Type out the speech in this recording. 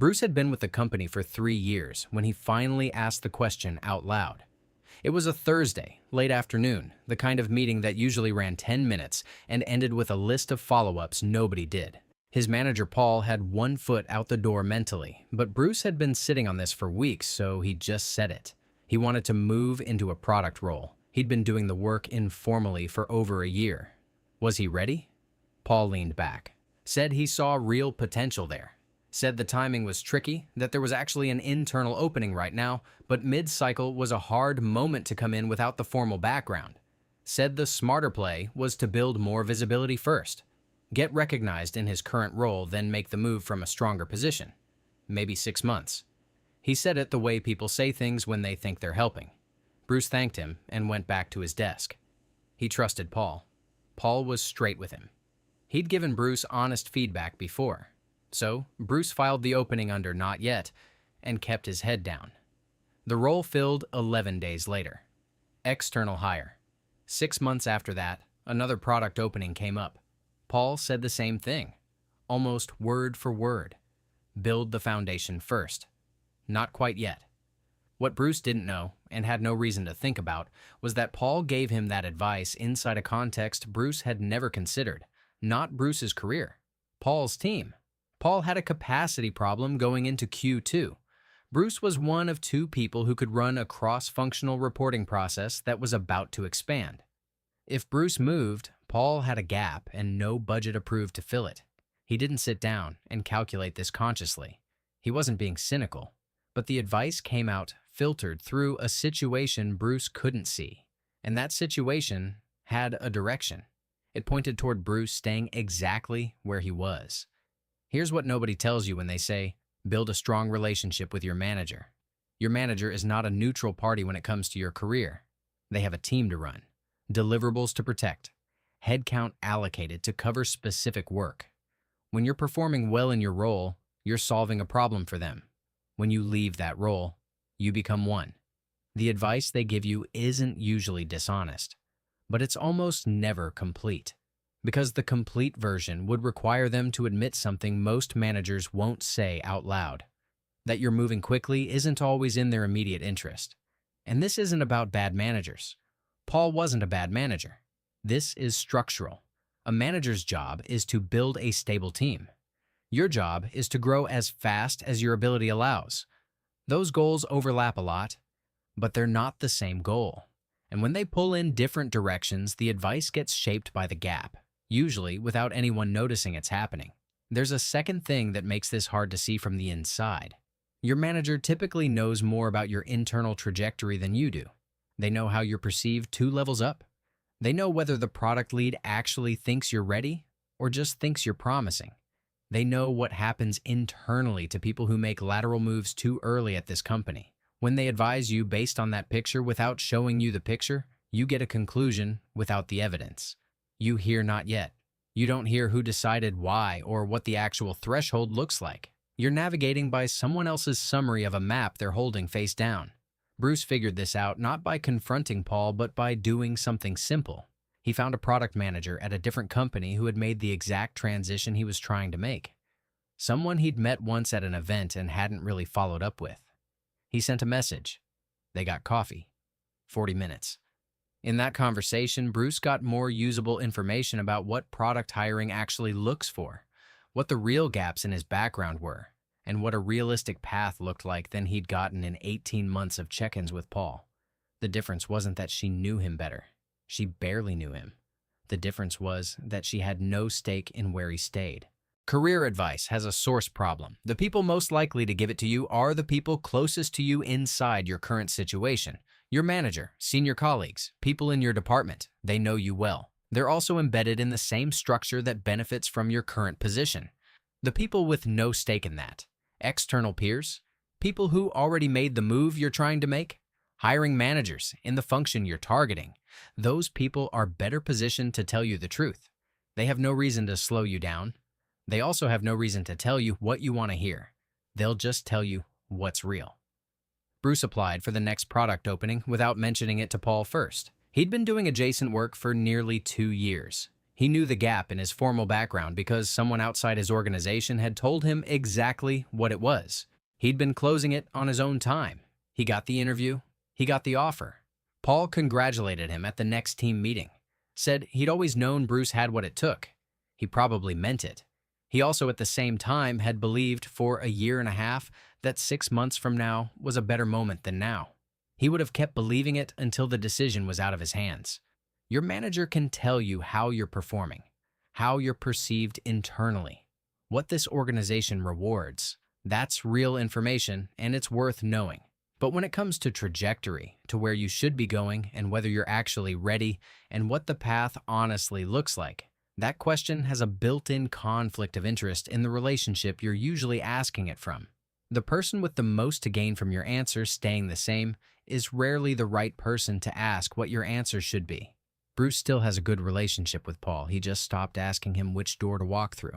Bruce had been with the company for 3 years when he finally asked the question out loud. It was a Thursday, late afternoon, the kind of meeting that usually ran 10 minutes and ended with a list of follow-ups nobody did. His manager Paul had one foot out the door mentally, but Bruce had been sitting on this for weeks, so he just said it. He wanted to move into a product role. He'd been doing the work informally for over a year. Was he ready? Paul leaned back, said he saw real potential there. Said the timing was tricky, that there was actually an internal opening right now, but mid-cycle was a hard moment to come in without the formal background. Said the smarter play was to build more visibility first. Get recognized in his current role, then make the move from a stronger position. Maybe 6 months. He said it the way people say things when they think they're helping. Bruce thanked him and went back to his desk. He trusted Paul. Paul was straight with him. He'd given Bruce honest feedback before. So, Bruce filed the opening under not yet and kept his head down. The role filled 11 days later. External hire. 6 months after that, another product opening came up. Paul said the same thing, almost word for word. Build the foundation first. Not quite yet. What Bruce didn't know, and had no reason to think about, was that Paul gave him that advice inside a context Bruce had never considered. Not Bruce's career. Paul's team. Paul had a capacity problem going into Q2. Bruce was one of 2 people who could run a cross-functional reporting process that was about to expand. If Bruce moved, Paul had a gap and no budget approved to fill it. He didn't sit down and calculate this consciously. He wasn't being cynical, but the advice came out filtered through a situation Bruce couldn't see, and that situation had a direction. It pointed toward Bruce staying exactly where he was. Here's what nobody tells you when they say, build a strong relationship with your manager. Your manager is not a neutral party when it comes to your career. They have a team to run, deliverables to protect, headcount allocated to cover specific work. When you're performing well in your role, you're solving a problem for them. When you leave that role, you become one. The advice they give you isn't usually dishonest, but it's almost never complete. Because the complete version would require them to admit something most managers won't say out loud. That you're moving quickly isn't always in their immediate interest. And this isn't about bad managers. Paul wasn't a bad manager. This is structural. A manager's job is to build a stable team. Your job is to grow as fast as your ability allows. Those goals overlap a lot, but they're not the same goal. And when they pull in different directions, the advice gets shaped by the gap. Usually without anyone noticing it's happening. There's a second thing that makes this hard to see from the inside. Your manager typically knows more about your internal trajectory than you do. They know how you're perceived 2 levels up. They know whether the product lead actually thinks you're ready or just thinks you're promising. They know what happens internally to people who make lateral moves too early at this company. When they advise you based on that picture without showing you the picture, you get a conclusion without the evidence. You hear not yet. You don't hear who decided why or what the actual threshold looks like. You're navigating by someone else's summary of a map they're holding face down. Bruce figured this out not by confronting Paul, but by doing something simple. He found a product manager at a different company who had made the exact transition he was trying to make. Someone he'd met once at an event and hadn't really followed up with. He sent a message. They got coffee. 40 minutes. In that conversation, Bruce got more usable information about what product hiring actually looks for, what the real gaps in his background were, and what a realistic path looked like than he'd gotten in 18 months of check-ins with Paul. The difference wasn't that she knew him better. She barely knew him. The difference was that she had no stake in where he stayed. Career advice has a source problem. The people most likely to give it to you are the people closest to you inside your current situation. Your manager, senior colleagues, people in your department, they know you well. They're also embedded in the same structure that benefits from your current position. The people with no stake in that, external peers, people who already made the move you're trying to make, hiring managers in the function you're targeting, those people are better positioned to tell you the truth. They have no reason to slow you down. They also have no reason to tell you what you want to hear. They'll just tell you what's real. Bruce applied for the next product opening without mentioning it to Paul first. He'd been doing adjacent work for nearly 2 years. He knew the gap in his formal background because someone outside his organization had told him exactly what it was. He'd been closing it on his own time. He got the interview. He got the offer. Paul congratulated him at the next team meeting, said he'd always known Bruce had what it took. He probably meant it. He also at the same time had believed for a year and a half that 6 months from now was a better moment than now. He would have kept believing it until the decision was out of his hands. Your manager can tell you how you're performing, how you're perceived internally, what this organization rewards. That's real information, and it's worth knowing. But when it comes to trajectory, to where you should be going and whether you're actually ready and what the path honestly looks like, that question has a built-in conflict of interest in the relationship you're usually asking it from. The person with the most to gain from your answer staying the same is rarely the right person to ask what your answer should be. Bruce still has a good relationship with Paul. He just stopped asking him which door to walk through.